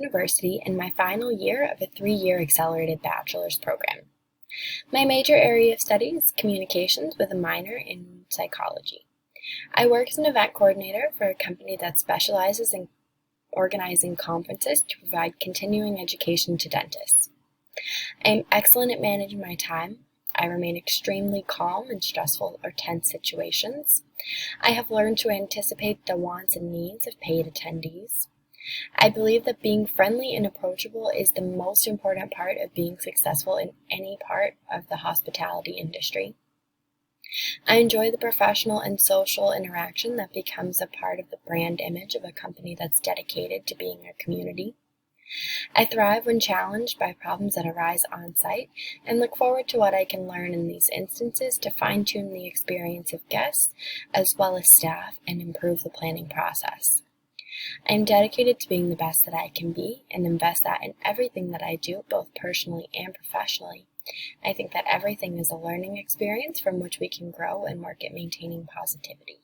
University in my final year of a 3-year accelerated bachelor's program. My major area of study is communications with a minor in psychology. I work as an event coordinator for a company that specializes in organizing conferences to provide continuing education to dentists. I am excellent at managing my time. I remain extremely calm in stressful or tense situations. I have learned to anticipate the wants and needs of paid attendees. I believe that being friendly and approachable is the most important part of being successful in any part of the hospitality industry. I enjoy the professional and social interaction that becomes a part of the brand image of a company that's dedicated to being a community. I thrive when challenged by problems that arise on site and look forward to what I can learn in these instances to fine-tune the experience of guests as well as staff and improve the planning process. I am dedicated to being the best that I can be and invest that in everything that I do, both personally and professionally. I think that everything is a learning experience from which we can grow and work at maintaining positivity.